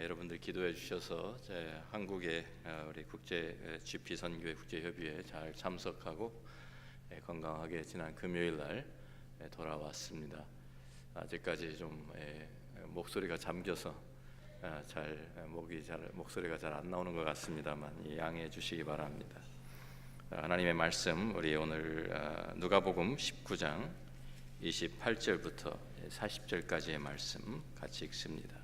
여러분들 기도해 주셔서 한국의 우리 국제 GP 선교회 국제협의회에 잘 참석하고 건강하게 지난 금요일 날 돌아왔습니다. 아직까지 좀 목소리가 잠겨서 목소리가 잘 안 나오는 것 같습니다만 양해해 주시기 바랍니다. 하나님의 말씀, 우리 오늘 누가복음 19장 28절부터 40절까지의 말씀 같이 읽습니다.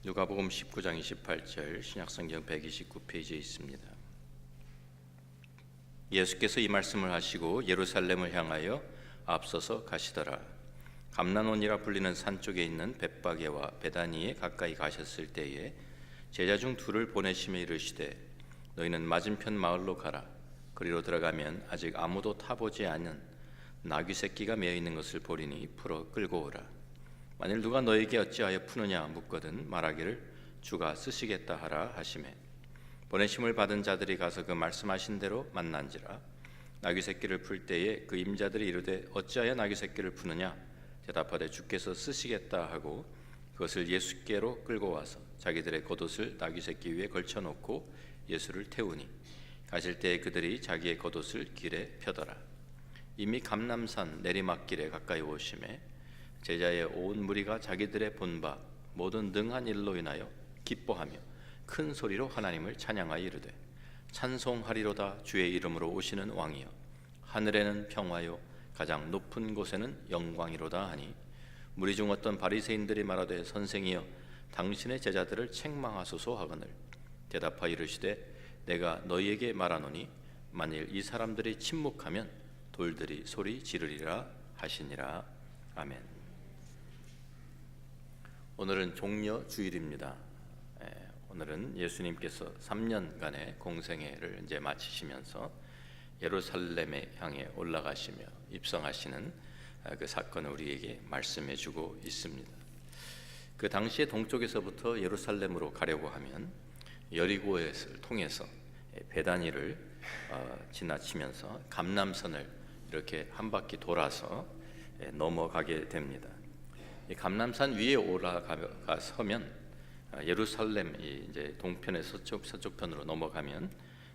누가복음 19장 28절 신약성경 129페이지에 있습니다. 예수께서 이 말씀을 하시고 예루살렘을 향하여 앞서서 가시더라. 감난원이라 불리는 산 쪽에 있는 벳바게와 베다니에 가까이 가셨을 때에 제자 중 둘을 보내시며 이르시되 너희는 맞은편 마을로 가라. 그리로 들어가면 아직 아무도 타보지 않은 나귀 새끼가 매어 있는 것을 보리니 풀어 끌고 오라. 만일 누가 너에게 어찌하여 푸느냐 묻거든 말하기를 주가 쓰시겠다 하라 하시매 보내심을 받은 자들이 가서 그 말씀하신 대로 만난지라. 나귀 새끼를 풀 때에 그 임자들이 이르되 어찌하여 나귀 새끼를 푸느냐 대답하되 주께서 쓰시겠다 하고 그것을 예수께로 끌고 와서 자기들의 겉옷을 나귀 새끼 위에 걸쳐놓고 예수를 태우니 가실 때에 그들이 자기의 겉옷을 길에 펴더라. 이미 감람산 내리막길에 가까이 오심에 제자의 온 무리가 자기들의 본바 모든 능한 일로 인하여 기뻐하며 큰 소리로 하나님을 찬양하여 이르되 찬송하리로다 주의 이름으로 오시는 왕이여 하늘에는 평화요 가장 높은 곳에는 영광이로다 하니 무리 중 어떤 바리새인들이 말하되 선생이여 당신의 제자들을 책망하소서 하거늘 대답하여 이르시되 내가 너희에게 말하노니 만일 이 사람들이 침묵하면 돌들이 소리 지르리라 하시니라. 아멘. 오늘은 종려 주일입니다. 오늘은 예수님께서 3년간의 공생애를 이제 마치시면서 예루살렘에 향해 올라가시며 입성하시는 그 사건을 우리에게 말씀해주고 있습니다. 그 당시에 동쪽에서부터 예루살렘으로 가려고 하면 여리고를 통해서 베다니를 지나치면서 감람선을 이렇게 한 바퀴 돌아서 넘어가게 됩니다. 이 감람산 위에 올라가 서면 예루살렘 이제 동편에서 서쪽편으로 넘어가면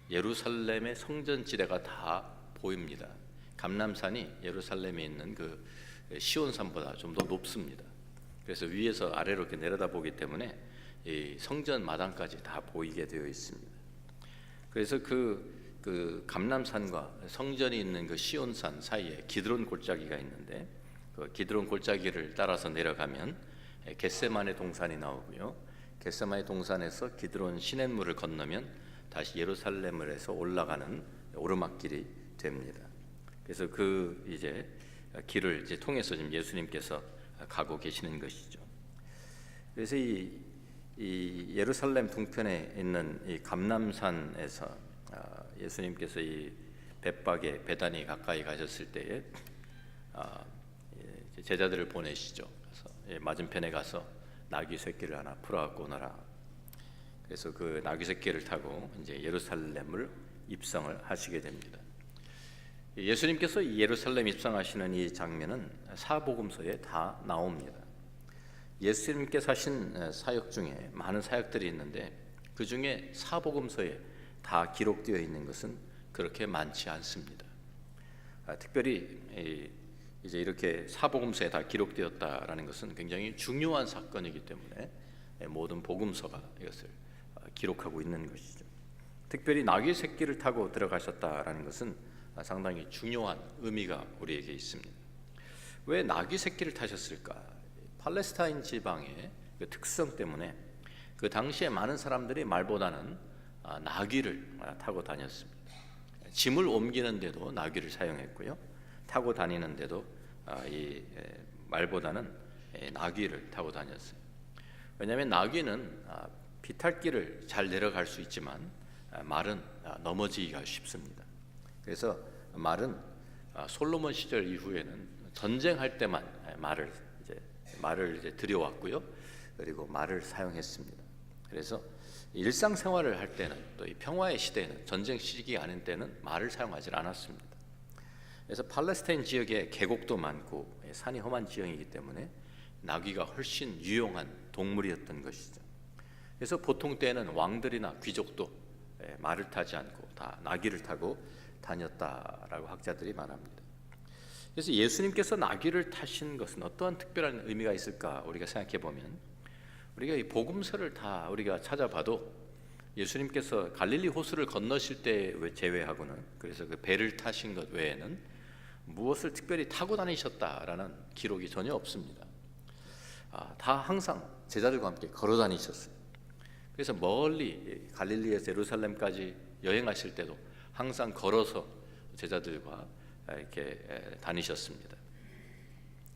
예루살렘의 성전지대가 다 보입니다. 감람산이 예루살렘에 있는 그 시온산보다 좀 더 높습니다. 그래서 위에서 아래로 이렇게 내려다보기 때문에 이 성전 마당까지 다 보이게 되어 있습니다. 그래서 그 감람산과 성전이 있는 그 시온산 사이에 기드론 골짜기가 있는데 그 기드론 골짜기를 따라서 내려가면 겟세마네 동산이 나오고요. 겟세마네 동산에서 기드론 시냇물을 건너면 다시 예루살렘을 해서 올라가는 오르막길이 됩니다. 그래서 그 이제 길을 이제 통해서 지금 예수님께서 가고 계시는 것이죠. 그래서 이 예루살렘 동편에 있는 이 감람산에서 예수님께서 이 벳바게 베다니 가까이 가셨을 때에 제자들을 보내시죠. 그래서 맞은편에 가서 나귀 새끼를 하나 풀어갖고 오너라. 그래서 그 나귀 새끼를 타고 이제 예루살렘을 입성을 하시게 됩니다. 예수님께서 예루살렘 입성하시는 이 장면은 사복음서에 다 나옵니다. 예수님께서 하신 사역 중에 많은 사역들이 있는데 그 중에 사복음서에 다 기록되어 있는 것은 그렇게 많지 않습니다. 특별히 이제 이렇게 사복음서에 다 기록되었다라는 것은 굉장히 중요한 사건이기 때문에 모든 복음서가 이것을 기록하고 있는 것이죠. 특별히 나귀 새끼를 타고 들어가셨다라는 것은 상당히 중요한 의미가 우리에게 있습니다. 왜 나귀 새끼를 타셨을까? 팔레스타인 지방의 그 특성 때문에 그 당시에 많은 사람들이 말보다는 나귀를 타고 다녔습니다. 짐을 옮기는데도 나귀를 사용했고요. 타고 다니는데도 이 말보다는 나귀를 타고 다녔어요. 왜냐하면 나귀는 비탈길을 잘 내려갈 수 있지만 말은 넘어지기가 쉽습니다. 그래서 말은 솔로몬 시절 이후에는 전쟁할 때만 말을 이제 들여왔고요. 그리고 말을 사용했습니다. 그래서 일상생활을 할 때는, 또 이 평화의 시대에는, 전쟁 시기가 아닌 때는 말을 사용하지 않았습니다. 그래서 팔레스타인 지역에 계곡도 많고 산이 험한 지형이기 때문에 나귀가 훨씬 유용한 동물이었던 것이죠. 그래서 보통 때는 왕들이나 귀족도 말을 타지 않고 다 나귀를 타고 다녔다라고 학자들이 말합니다. 그래서 예수님께서 나귀를 타신 것은 어떠한 특별한 의미가 있을까 우리가 생각해 보면, 우리가 이 복음서를 다 우리가 찾아봐도 예수님께서 갈릴리 호수를 건너실 때 제외하고는, 그래서 그 배를 타신 것 외에는 무엇을 특별히 타고 다니셨다라는 기록이 전혀 없습니다. 다 항상 제자들과 함께 걸어 다니셨어요. 그래서 멀리 갈릴리에서 예루살렘까지 여행하실 때도 항상 걸어서 제자들과 이렇게 다니셨습니다.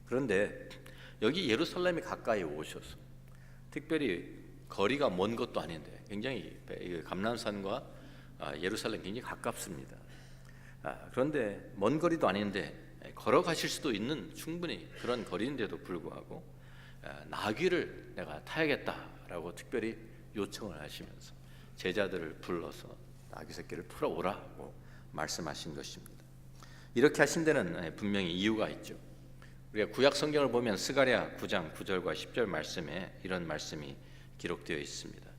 그런데 여기 예루살렘이 가까이 오셔서, 특별히 거리가 먼 것도 아닌데 굉장히 감람산과 예루살렘 굉장히 가깝습니다. 그런데 먼 거리도 아닌데 걸어가실 수도 있는 충분히 그런 거리인데도 불구하고 나귀를 내가 타야겠다라고 특별히 요청을 하시면서 제자들을 불러서 나귀 새끼를 풀어오라고 말씀하신 것입니다. 이렇게 하신 데는 분명히 이유가 있죠. 우리가 구약 성경을 보면 스가랴 9장 9절과 10절 말씀에 이런 말씀이 기록되어 있습니다.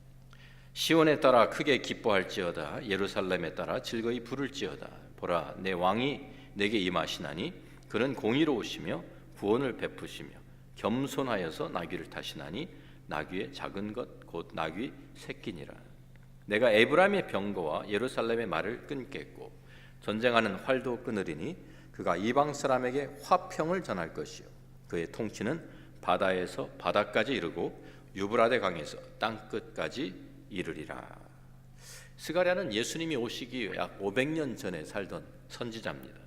시온에 따라 크게 기뻐할지어다, 예루살렘에 따라 즐거이 부를지어다. 보라, 내 왕이 내게 임하시나니 그는 공의로우시며 구원을 베푸시며 겸손하여서 나귀를 타시나니 나귀의 작은 것 곧 나귀 새끼니라. 내가 에브라임의 병거와 예루살렘의 말을 끊겠고 전쟁하는 활도 끊으리니 그가 이방 사람에게 화평을 전할 것이요 그의 통치는 바다에서 바다까지 이르고 유브라데 강에서 땅 끝까지 이르리라. 스가랴는 예수님이 오시기 약 500년 전에 살던 선지자입니다.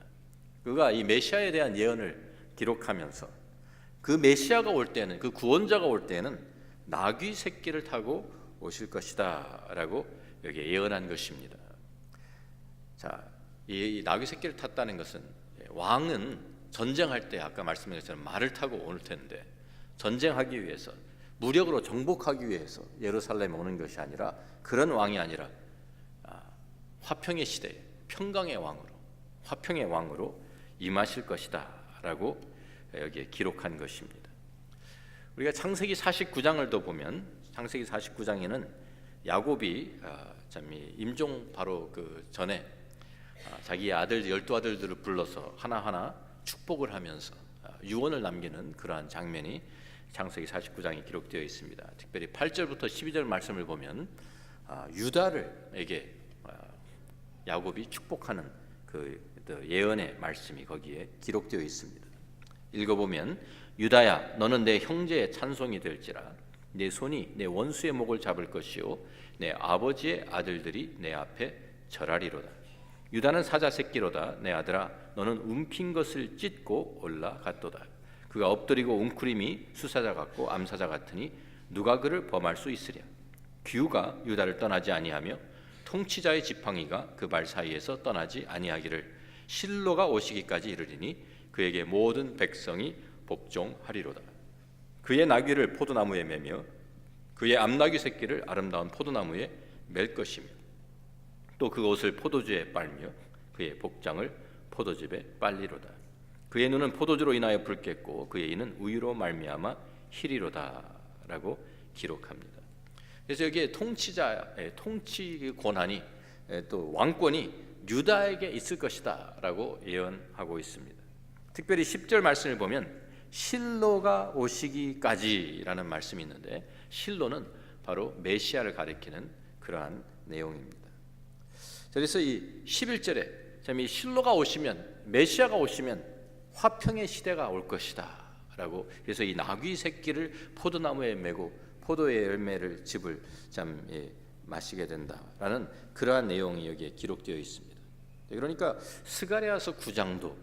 그가 이 메시아에 대한 예언을 기록하면서 그 메시아가 올 때는, 그 구원자가 올 때는 나귀 새끼를 타고 오실 것이다 라고 여기 예언한 것입니다. 자, 이 나귀 새끼를 탔다는 것은, 왕은 전쟁할 때 아까 말씀드린 것처럼 말을 타고 올 텐데, 전쟁하기 위해서, 무력으로 정복하기 위해서 예루살렘에 오는 것이 아니라, 그런 왕이 아니라 화평의 시대에 평강의 왕으로, 화평의 왕으로 임하실 것이다 라고 여기에 기록한 것입니다. 우리가 창세기 49장을 더 보면, 창세기 49장에는 야곱이 임종 바로 그 전에 자기의 아들 12아들들을 불러서 하나하나 축복을 하면서 유언을 남기는 그러한 장면이 창세기 49장에 기록되어 있습니다. 특별히 8절부터 12절 말씀을 보면 유다를에게 야곱이 축복하는 그 예언의 말씀이 거기에 기록되어 있습니다. 읽어보면, 유다야, 너는 내 형제의 찬송이 될지라. 내 손이 내 원수의 목을 잡을 것이요 내 아버지의 아들들이 내 앞에 절하리로다. 유다는 사자 새끼로다. 내 아들아, 너는 움킨 것을 찢고 올라갔도다. 그가 엎드리고 웅크림이 수사자 같고 암사자 같으니 누가 그를 범할 수 있으랴. 규가 유다를 떠나지 아니하며 통치자의 지팡이가 그 발 사이에서 떠나지 아니하기를 실로가 오시기까지 이르리니 그에게 모든 백성이 복종하리로다. 그의 나귀를 포도나무에 매며 그의 암나귀 새끼를 아름다운 포도나무에 맬 것이며 또 그 옷을 포도주에 빨며 그의 복장을 포도즙에 빨리로다. 그의 눈은 포도주로 인하여 붉겠고 그의 이는 우유로 말미암아 희리로다 라고 기록합니다. 그래서 여기에 통치자의 통치 권한이, 또 왕권이 유다에게 있을 것이다 라고 예언하고 있습니다. 특별히 10절 말씀을 보면 실로가 오시기까지라는 말씀이 있는데, 실로는 바로 메시아를 가리키는 그러한 내용입니다. 그래서 이 11절에 이 실로가 오시면, 메시아가 오시면 화평의 시대가 올 것이다 라고, 그래서 이 나귀 새끼를 포도나무에 메고 포도의 열매를 즙을 마시게 된다라는 그러한 내용이 여기에 기록되어 있습니다. 그러니까 스가랴서 9장도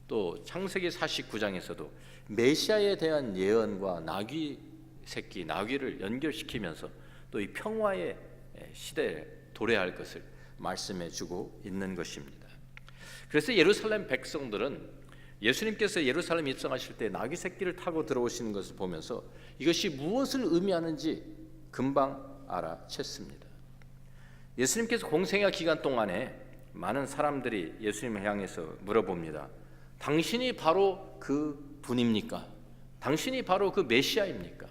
또 창세기 49장에서도 메시아에 대한 예언과 나귀 새끼, 나귀를 연결시키면서 또 이 평화의 시대에 도래할 것을 말씀해 주고 있는 것입니다. 그래서 예루살렘 백성들은 예수님께서 예루살렘 입성하실 때 나귀 새끼를 타고 들어오시는 것을 보면서 이것이 무엇을 의미하는지 금방 알아챘습니다. 예수님께서 공생애 기간 동안에 많은 사람들이 예수님을 향해서 물어봅니다. 당신이 바로 그 분입니까? 당신이 바로 그 메시아입니까?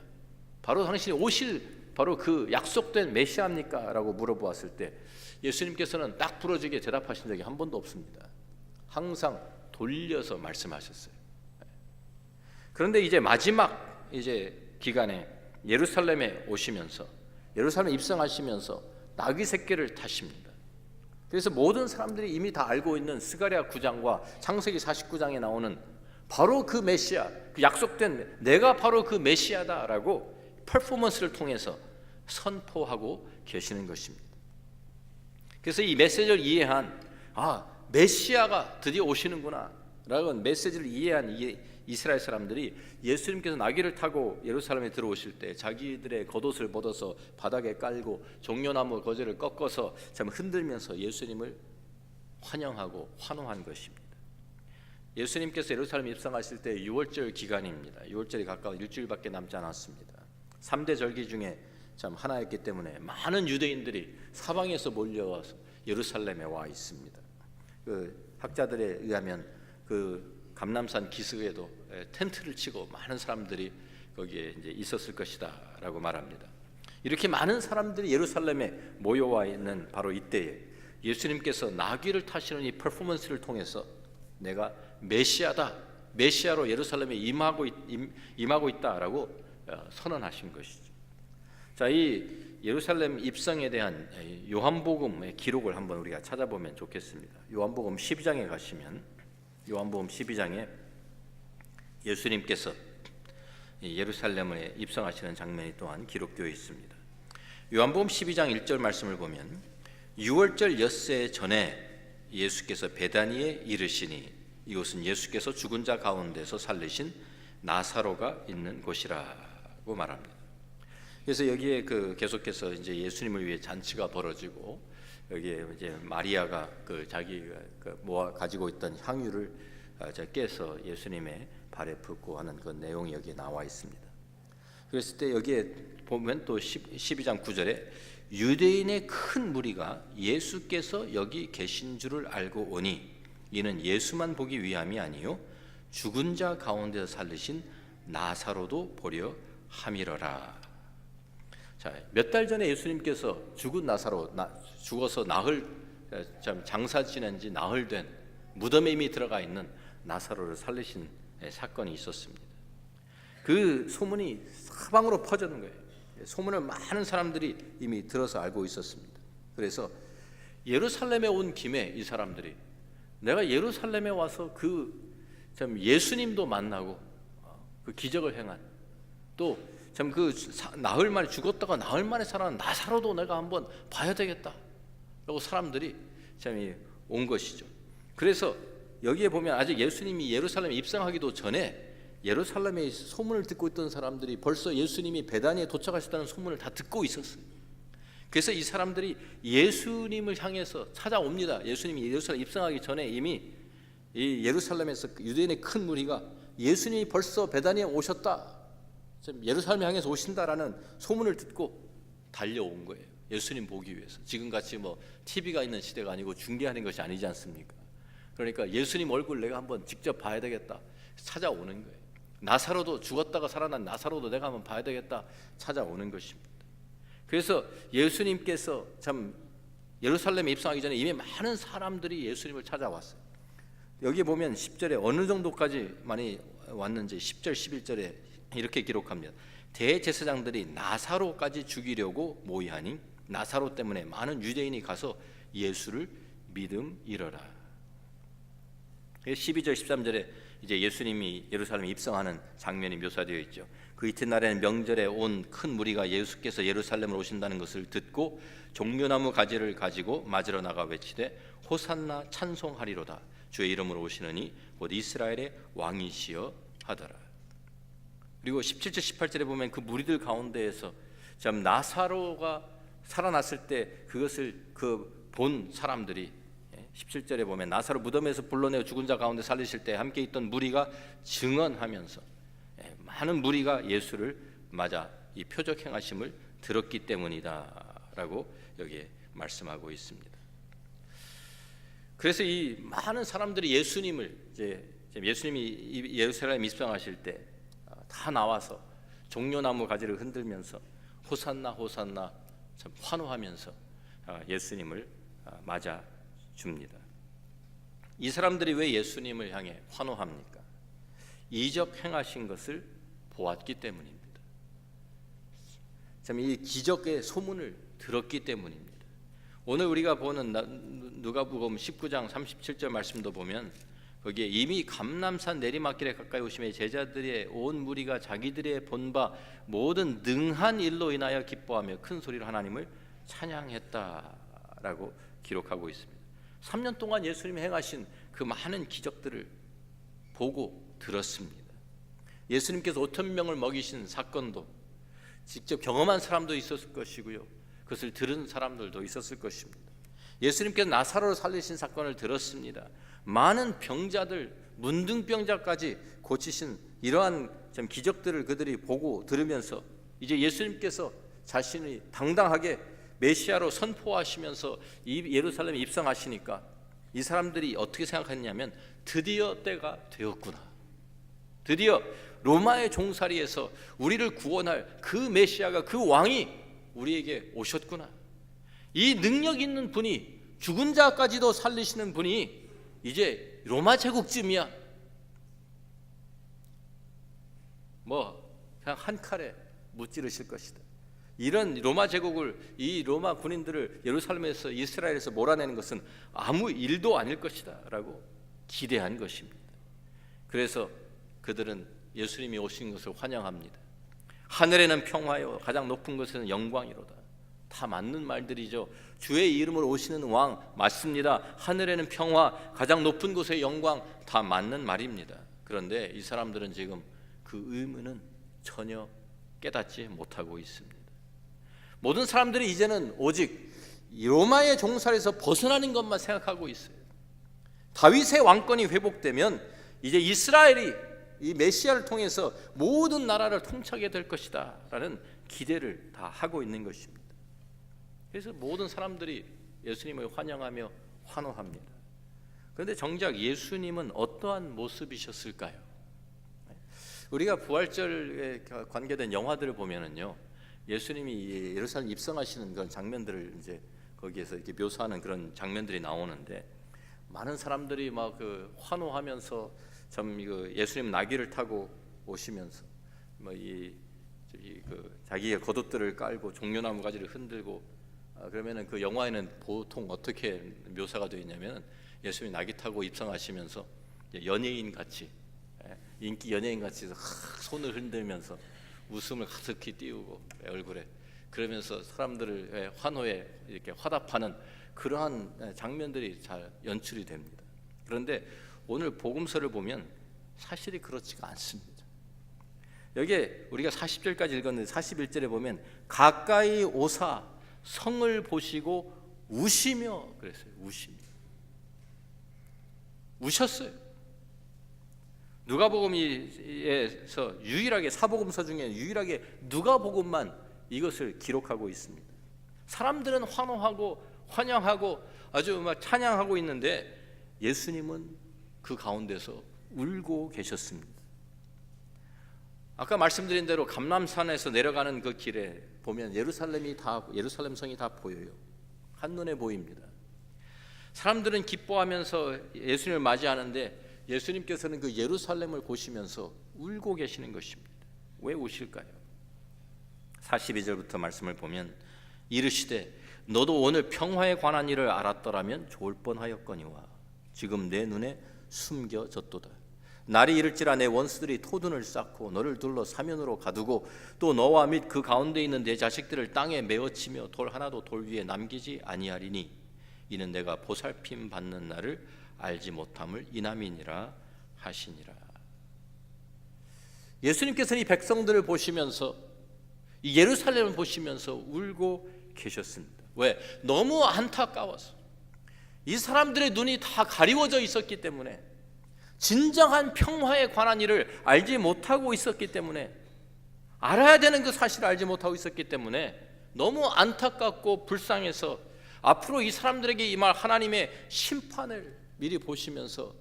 바로 당신이 오실 바로 그 약속된 메시아입니까? 라고 물어보았을 때 예수님께서는 딱 부러지게 대답하신 적이 한 번도 없습니다. 항상 돌려서 말씀하셨어요. 그런데 이제 마지막 기간에 예루살렘에 오시면서 예루살렘에 입성하시면서 나귀 새끼를 타십니다. 그래서 모든 사람들이 이미 다 알고 있는 스가랴 9장과 창세기 49장에 나오는 바로 그 메시아, 그 약속된 내가 바로 그 메시아다라고 퍼포먼스를 통해서 선포하고 계시는 것입니다. 그래서 이 메시지를 이해한 메시아가 드디어 오시는구나 라고 메시지를 이해한 이스라엘 사람들이 예수님께서 나귀를 타고 예루살렘에 들어오실 때 자기들의 겉옷을 벗어서 바닥에 깔고 종려나무 거제를 꺾어서 참 흔들면서 예수님을 환영하고 환호한 것입니다. 예수님께서 예루살렘에 입성하실 때 6월절 기간입니다. 6월절이 가까운 일주일밖에 남지 않았습니다. 3대 절기 중에 참 하나였기 때문에 많은 유대인들이 사방에서 몰려와서 예루살렘에 와 있습니다. 그 학자들에 의하면 그 감람산 기슭에도 텐트를 치고 많은 사람들이 거기에 이제 있었을 것이다라고 말합니다. 이렇게 많은 사람들이 예루살렘에 모여와 있는 바로 이때에 예수님께서 나귀를 타시는 이 퍼포먼스를 통해서 내가 메시아다, 메시아로 예루살렘에 임하고 있다라고 선언하신 것이죠. 자, 이 예루살렘 입성에 대한 요한복음의 기록을 한번 우리가 찾아보면 좋겠습니다. 요한복음 12장에 가시면 요한복음 12장에 예수님께서 예루살렘에 입성하시는 장면이 또한 기록되어 있습니다. 요한복음 12장 1절 말씀을 보면 6월절 엿새 전에 예수께서 베다니에 이르시니 이곳은 예수께서 죽은 자 가운데서 살리신 나사로가 있는 곳이라고 말합니다. 그래서 여기에 계속해서 이제 예수님을 위해 잔치가 벌어지고 여기에 이제 마리아가 자기가 모아 가지고 있던 향유를 깨서 예수님의 발에 붓고 하는 그 내용이 여기에 나와 있습니다. 그랬을 때 여기에 보면 또 12장 9절에 유대인의 큰 무리가 예수께서 여기 계신 줄을 알고 오니 이는 예수만 보기 위함이 아니요 죽은 자 가운데서 살리신 나사로도 보려 함이러라. 자, 몇 달 전에 예수님께서 죽은 나사로 죽어서 장사 지낸 지 나흘 된 무덤에 이미 들어가 있는 나사로를 살리신 사건이 있었습니다. 그 소문이 사방으로 퍼지는 거예요. 소문을 많은 사람들이 이미 들어서 알고 있었습니다. 그래서 예루살렘에 온 김에 이 사람들이 내가 예루살렘에 와서 참 예수님도 만나고 그 기적을 행한 또 참 나흘 만에 죽었다가 나흘 만에 살아난 나사로도 내가 한번 봐야 되겠다라고 사람들이 참 온 것이죠. 그래서 여기에 보면 아직 예수님이 예루살렘에 입성하기도 전에 예루살렘에 소문을 듣고 있던 사람들이 벌써 예수님이 베다니에 도착하셨다는 소문을 다 듣고 있었어요. 그래서 이 사람들이 예수님을 향해서 찾아옵니다. 예수님이 예루살렘에 입성하기 전에 이미 이 예루살렘에서 유대인의 큰 무리가 예수님이 벌써 베다니에 오셨다, 예루살렘에 향해서 오신다라는 소문을 듣고 달려온 거예요. 예수님 보기 위해서. 지금같이 TV가 있는 시대가 아니고 중계하는 것이 아니지 않습니까? 그러니까 예수님 얼굴 내가 한번 직접 봐야 되겠다 찾아오는 거예요. 나사로도 죽었다가 살아난 나사로도 내가 한번 봐야 되겠다 찾아오는 것입니다. 그래서 예수님께서 참 예루살렘에 입성하기 전에 이미 많은 사람들이 예수님을 찾아왔어요. 여기 보면 10절에 어느 정도까지 많이 왔는지 10절 11절에 이렇게 기록합니다. 대제사장들이 나사로까지 죽이려고 모이하니 나사로 때문에 많은 유대인이 가서 예수를 믿음이러라. 12절 13절에 이제 예수님이 예루살렘에 입성하는 장면이 묘사되어 있죠. 그 이튿날에는 명절에 온 큰 무리가 예수께서 예루살렘으로 오신다는 것을 듣고 종려나무 가지를 가지고 맞으러 나가 외치되 호산나 찬송하리로다. 주의 이름으로 오시느니 곧 이스라엘의 왕이시여 하더라. 그리고 17절 18절에 보면 그 무리들 가운데에서 참 나사로가 살아났을 때 그것을 본 사람들이 17절에 보면 나사로 무덤에서 불러내어 죽은 자 가운데 살리실 때 함께 있던 무리가 증언하면서 많은 무리가 예수를 맞아 이 표적 행하심을 들었기 때문이다라고 여기에 말씀하고 있습니다. 그래서 이 많은 사람들이 예수님이 예루살렘 입성하실 때 다 나와서 종려나무 가지를 흔들면서 호산나 호산나 참 환호하면서 예수님을 맞아 줍니다. 이 사람들이 왜 예수님을 향해 환호합니까? 이적 행하신 것을 보았기 때문입니다. 참 이 기적의 소문을 들었기 때문입니다. 오늘 우리가 보는 누가복음 19장 37절 말씀도 보면 거기에 이미 감람산 내리막길에 가까이 오심에 제자들의 온 무리가 자기들의 본 바 모든 능한 일로 인하여 기뻐하며 큰 소리로 하나님을 찬양했다라고 기록하고 있습니다. 3년 동안 예수님이 행하신 그 많은 기적들을 보고 들었습니다. 예수님께서 5천 명을 먹이신 사건도 직접 경험한 사람도 있었을 것이고요, 그것을 들은 사람들도 있었을 것입니다. 예수님께서 나사로를 살리신 사건을 들었습니다. 많은 병자들, 문둥병자까지 고치신 이러한 참 기적들을 그들이 보고 들으면서 이제 예수님께서 자신이 당당하게 메시아로 선포하시면서 예루살렘에 입성하시니까 이 사람들이 어떻게 생각했냐면 드디어 때가 되었구나, 드디어 로마의 종살이에서 우리를 구원할 그 메시아가, 그 왕이 우리에게 오셨구나, 이 능력 있는 분이, 죽은 자까지도 살리시는 분이 이제 로마 제국쯤이야, 그냥 한 칼에 무찌르실 것이다. 이런 로마 제국을, 이 로마 군인들을 예루살렘에서, 이스라엘에서 몰아내는 것은 아무 일도 아닐 것이다 라고 기대한 것입니다. 그래서 그들은 예수님이 오신 것을 환영합니다. 하늘에는 평화요 가장 높은 곳에는 영광이로다. 다 맞는 말들이죠. 주의 이름으로 오시는 왕 맞습니다. 하늘에는 평화, 가장 높은 곳의 영광, 다 맞는 말입니다. 그런데 이 사람들은 지금 그 의미는 전혀 깨닫지 못하고 있습니다. 모든 사람들이 이제는 오직 로마의 종살에서 벗어나는 것만 생각하고 있어요. 다윗의 왕권이 회복되면 이제 이스라엘이 이 메시아를 통해서 모든 나라를 통치하게 될 것이다 라는 기대를 다 하고 있는 것입니다. 그래서 모든 사람들이 예수님을 환영하며 환호합니다. 그런데 정작 예수님은 어떠한 모습이셨을까요? 우리가 부활절에 관계된 영화들을 보면은요, 예수님이 예루살렘 입성하시는 그런 장면들을 이제 거기에서 이렇게 묘사하는 그런 장면들이 나오는데, 많은 사람들이 막 그 환호하면서 참 이거 예수님 나귀를 타고 오시면서 자기의 겉옷들을 깔고 종려나무 가지를 흔들고, 그러면은 그 영화에는 보통 어떻게 묘사가 되어 있냐면 예수님이 나귀 타고 입성하시면서 연예인 같이, 인기 연예인 같이 손을 흔들면서 웃음을 가득히 띄우고 얼굴에, 그러면서 사람들을 환호에 이렇게 화답하는 그러한 장면들이 잘 연출이 됩니다. 그런데 오늘 복음서를 보면 사실이 그렇지가 않습니다. 여기에 우리가 40절까지 읽었는데 41절에 보면 가까이 오사 성을 보시고 우시며 그랬어요. 우셨어요. 누가복음에서 유일하게, 사복음서 중에 유일하게 누가복음만 이것을 기록하고 있습니다. 사람들은 환호하고 환영하고 아주 막 찬양하고 있는데 예수님은 그 가운데서 울고 계셨습니다. 아까 말씀드린 대로 감람산에서 내려가는 그 길에 보면 예루살렘 성이 다 보여요. 한눈에 보입니다. 사람들은 기뻐하면서 예수님을 맞이하는데 예수님께서는 그 예루살렘을 보시면서 울고 계시는 것입니다. 왜 우실까요? 42절부터 말씀을 보면 이르시되 너도 오늘 평화에 관한 일을 알았더라면 좋을 뻔하였거니와 지금 내 눈에 숨겨졌도다. 날이 이를지라 내 원수들이 토둔을 쌓고 너를 둘러 사면으로 가두고 또 너와 및 그 가운데 있는 내 자식들을 땅에 메어치며 돌 하나도 돌 위에 남기지 아니하리니 이는 내가 보살핌 받는 날을 알지 못함을 인함이니라 하시니라. 예수님께서는 이 백성들을 보시면서, 이 예루살렘을 보시면서 울고 계셨습니다. 왜? 너무 안타까워서. 이 사람들의 눈이 다 가리워져 있었기 때문에, 진정한 평화에 관한 일을 알지 못하고 있었기 때문에, 알아야 되는 그 사실을 알지 못하고 있었기 때문에 너무 안타깝고 불쌍해서 앞으로 이 사람들에게 임할 하나님의 심판을 미리 보시면서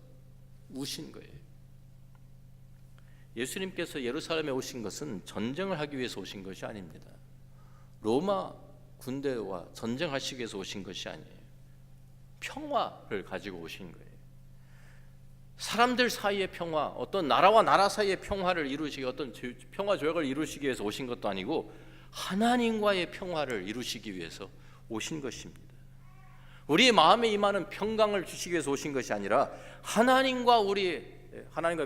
우신 거예요. 예수님께서 예루살렘에 오신 것은 전쟁을 하기 위해서 오신 것이 아닙니다. 로마 군대와 전쟁하시기 위해서 오신 것이 아니에요. 평화를 가지고 오신 거예요. 사람들 사이의 평화, 어떤 나라와 나라 사이의 평화를 이루시기, 어떤 평화 조약을 이루시기 위해서 오신 것도 아니고 하나님과의 평화를 이루시기 위해서 오신 것입니다. 우리의 마음에 임하는 평강을 주시기 위해서 오신 것이 아니라 하나님과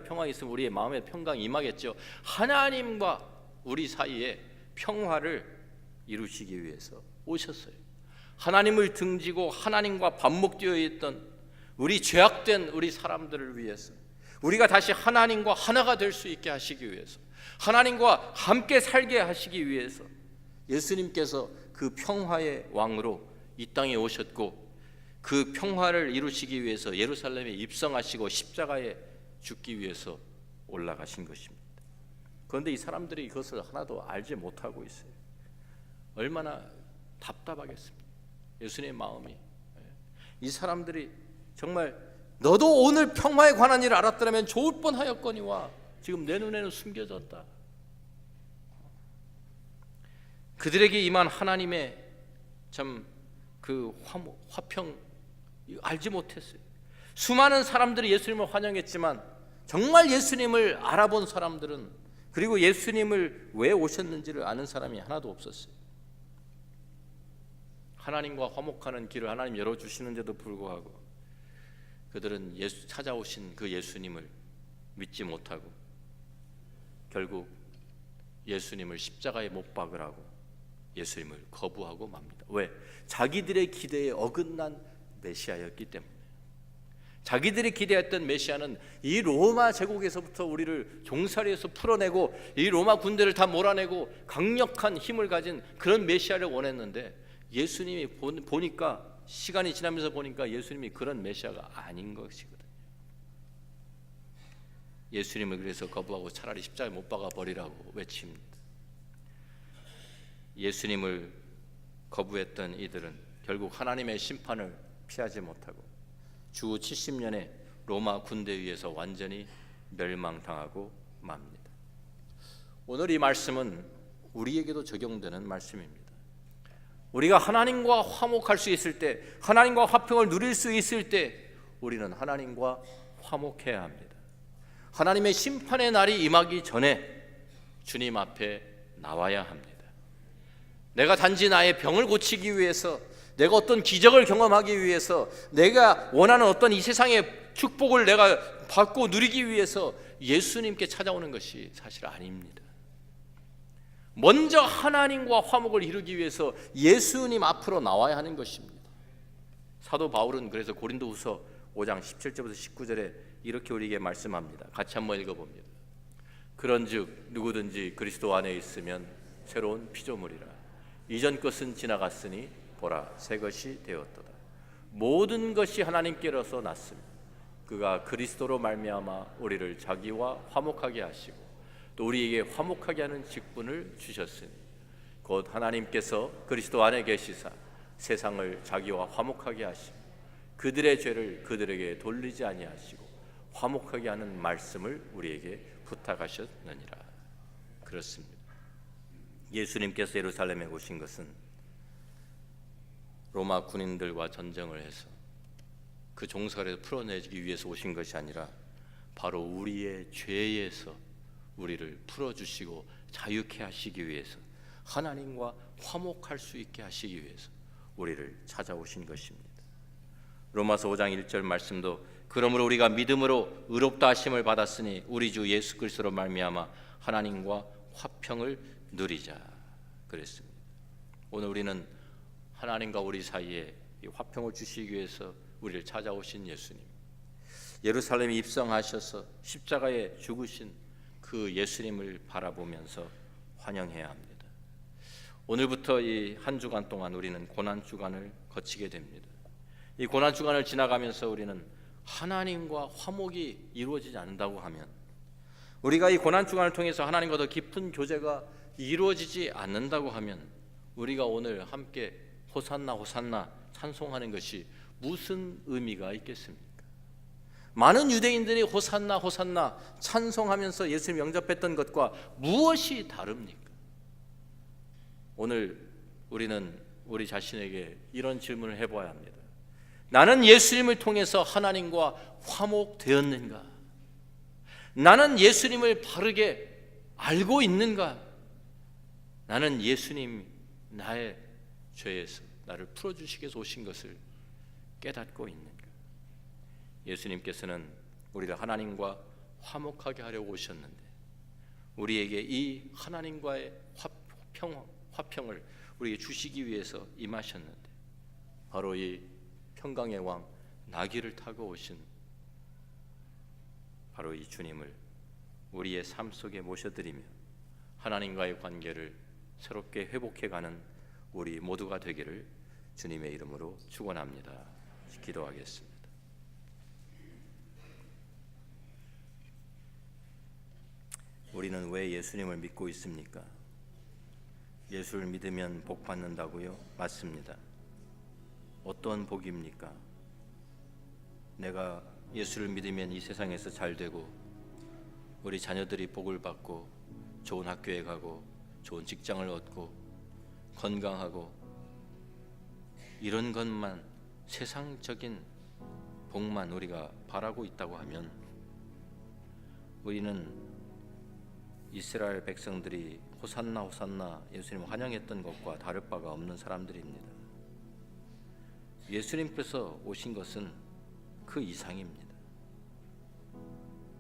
평강이 있으면 우리의 마음에 평강이 임하겠죠. 하나님과 우리 사이에 평화를 이루시기 위해서 오셨어요. 하나님을 등지고 하나님과 반목되어 있던 우리 죄악된 우리 사람들을 위해서, 우리가 다시 하나님과 하나가 될 수 있게 하시기 위해서, 하나님과 함께 살게 하시기 위해서 예수님께서 그 평화의 왕으로 이 땅에 오셨고, 그 평화를 이루시기 위해서 예루살렘에 입성하시고 십자가에 죽기 위해서 올라가신 것입니다. 그런데 이 사람들이 이것을 하나도 알지 못하고 있어요. 얼마나 답답하겠습니까? 예수님의 마음이. 이 사람들이 정말 너도 오늘 평화에 관한 일을 알았더라면 좋을 뻔하였거니와 지금 내 눈에는 숨겨졌다. 그들에게 임한 하나님의 참 그 화평 알지 못했어요. 수많은 사람들이 예수님을 환영했지만 정말 예수님을 알아본 사람들은, 그리고 예수님을 왜 오셨는지를 아는 사람이 하나도 없었어요. 하나님과 화목하는 길을 하나님 열어주시는데도 불구하고 그들은 찾아오신 그 예수님을 믿지 못하고 결국 예수님을 십자가에 못 박으라고 예수님을 거부하고 맙니다. 왜? 자기들의 기대에 어긋난 메시아였기 때문에. 자기들이 기대했던 메시아는 이 로마 제국에서부터 우리를 종살이에서 풀어내고 이 로마 군대를 다 몰아내고 강력한 힘을 가진 그런 메시아를 원했는데, 예수님이 보니까, 시간이 지나면서 보니까 예수님이 그런 메시아가 아닌 것이거든요. 예수님을 그래서 거부하고 차라리 십자가에 못 박아 버리라고 외칩니다. 예수님을 거부했던 이들은 결국 하나님의 심판을 피하지 못하고 주 70년에 로마 군대에 의해서 완전히 멸망당하고 맙니다. 오늘 이 말씀은 우리에게도 적용되는 말씀입니다. 우리가 하나님과 화목할 수 있을 때, 하나님과 화평을 누릴 수 있을 때 우리는 하나님과 화목해야 합니다. 하나님의 심판의 날이 임하기 전에 주님 앞에 나와야 합니다. 내가 단지 나의 병을 고치기 위해서, 내가 어떤 기적을 경험하기 위해서, 내가 원하는 어떤 이 세상의 축복을 내가 받고 누리기 위해서 예수님께 찾아오는 것이 사실 아닙니다. 먼저 하나님과 화목을 이루기 위해서 예수님 앞으로 나와야 하는 것입니다. 사도 바울은 그래서 고린도후서 5장 17절부터 19절에 이렇게 우리에게 말씀합니다. 같이 한번 읽어봅니다. 그런즉 누구든지 그리스도 안에 있으면 새로운 피조물이라. 이전 것은 지나갔으니 보라 새 것이 되었도다. 모든 것이 하나님께로서 났으며 그가 그리스도로 말미암아 우리를 자기와 화목하게 하시고 또 우리에게 화목하게 하는 직분을 주셨으니 곧 하나님께서 그리스도 안에 계시사 세상을 자기와 화목하게 하시고 그들의 죄를 그들에게 돌리지 아니하시고 화목하게 하는 말씀을 우리에게 부탁하셨느니라. 그렇습니다. 예수님께서 예루살렘에 오신 것은 로마 군인들과 전쟁을 해서 그 종살이를 풀어내기 위해서 오신 것이 아니라 바로 우리의 죄에서 우리를 풀어주시고 자유케 하시기 위해서, 하나님과 화목할 수 있게 하시기 위해서 우리를 찾아오신 것입니다. 로마서 5장 1절 말씀도 그러므로 우리가 믿음으로 의롭다 하심을 받았으니 우리 주 예수 그리스도로 말미암아 하나님과 화평을 누리자 그랬습니다. 오늘 우리는 하나님과 우리 사이에 이 화평을 주시기 위해서 우리를 찾아오신 예수님, 예루살렘에 입성하셔서 십자가에 죽으신 그 예수님을 바라보면서 환영해야 합니다. 오늘부터 이 한 주간 동안 우리는 고난 주간을 거치게 됩니다. 이 고난 주간을 지나가면서 우리는 하나님과 화목이 이루어지지 않는다고 하면, 우리가 이 고난 주간을 통해서 하나님과 더 깊은 교제가 이루어지지 않는다고 하면 우리가 오늘 함께 호산나 호산나 찬송하는 것이 무슨 의미가 있겠습니까? 많은 유대인들이 호산나 호산나 찬송하면서 예수님 영접했던 것과 무엇이 다릅니까? 오늘 우리는 우리 자신에게 이런 질문을 해봐야 합니다. 나는 예수님을 통해서 하나님과 화목되었는가? 나는 예수님을 바르게 알고 있는가? 나는 예수님 나의 죄에서 나를 풀어주시기 위해서 오신 것을 깨닫고 있는가? 예수님께서는 우리를 하나님과 화목하게 하려고 오셨는데 우리에게 이 하나님과의 화평을 우리에게 주시기 위해서 임하셨는데 바로 이 평강의 왕 나귀를 타고 오신 바로 이 주님을 우리의 삶 속에 모셔드리며 하나님과의 관계를 새롭게 회복해가는 우리 모두가 되기를 주님의 이름으로 축원합니다. 기도하겠습니다. 우리는 왜 예수님을 믿고 있습니까? 예수를 믿으면 복 받는다고요? 맞습니다. 어떤 복입니까? 내가 예수를 믿으면 이 세상에서 잘 되고 우리 자녀들이 복을 받고 좋은 학교에 가고 좋은 직장을 얻고 건강하고 이런 것만 세상적인 복만 우리가 바라고 있다고 하면 우리는 이스라엘 백성들이 호산나 호산나 예수님을 환영했던 것과 다를 바가 없는 사람들입니다. 예수님께서 오신 것은 그 이상입니다.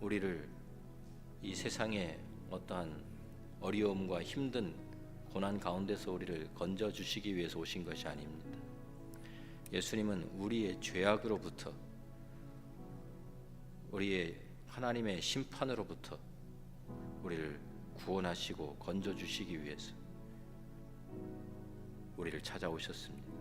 우리를 이 세상의 어떠한 어려움과 힘든 고난 가운데서 우리를 건져주시기 위해서 오신 것이 아닙니다. 예수님은 우리의 죄악으로부터 우리의 하나님의 심판으로부터 우리를 구원하시고 건져주시기 위해서 우리를 찾아오셨습니다.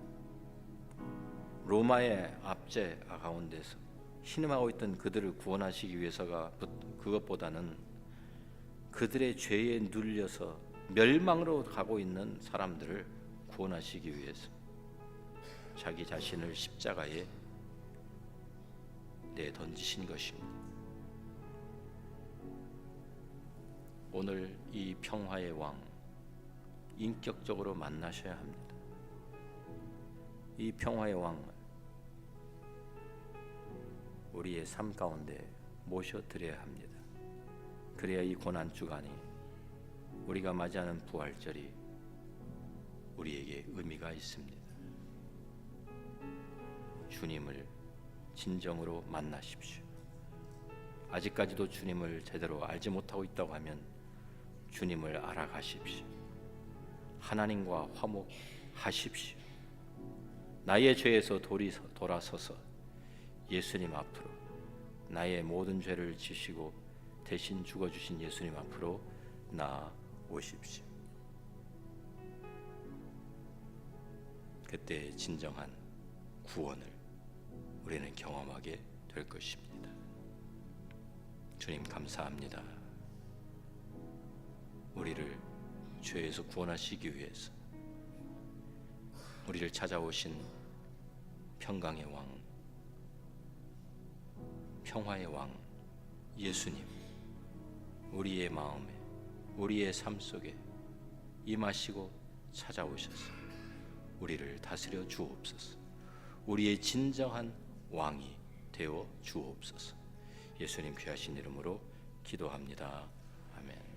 로마의 압제 가운데서 신음하고 있던 그들을 구원하시기 위해서가 그것보다는 그들의 죄에 눌려서 멸망으로 가고 있는 사람들을 구원하시기 위해서 자기 자신을 십자가에 내던지신 것입니다. 오늘 이 평화의 왕 인격적으로 만나셔야 합니다. 이 평화의 왕을 우리의 삶 가운데 모셔드려야 합니다. 그래야 이 고난 주간이 우리가 맞이하는 부활절이 우리에게 의미가 있습니다. 주님을 진정으로 만나십시오. 아직까지도 주님을 제대로 알지 못하고 있다고 하면 주님을 알아가십시오. 하나님과 화목하십시오. 나의 죄에서 돌아서서 예수님 앞으로 나의 모든 죄를 지시고 대신 죽어주신 예수님 앞으로 나아오십시오. 그때 진정한 구원을 우리는 경험하게 될 것입니다. 주님 감사합니다. 우리를 죄에서 구원하시기 위해서 우리를 찾아오신 평강의 왕, 평화의 왕 예수님, 우리의 마음에 우리의 삶 속에 임하시고 찾아오셔서 우리를 다스려 주옵소서. 우리의 진정한 왕이 되어 주옵소서. 예수님 귀하신 이름으로 기도합니다. 아멘.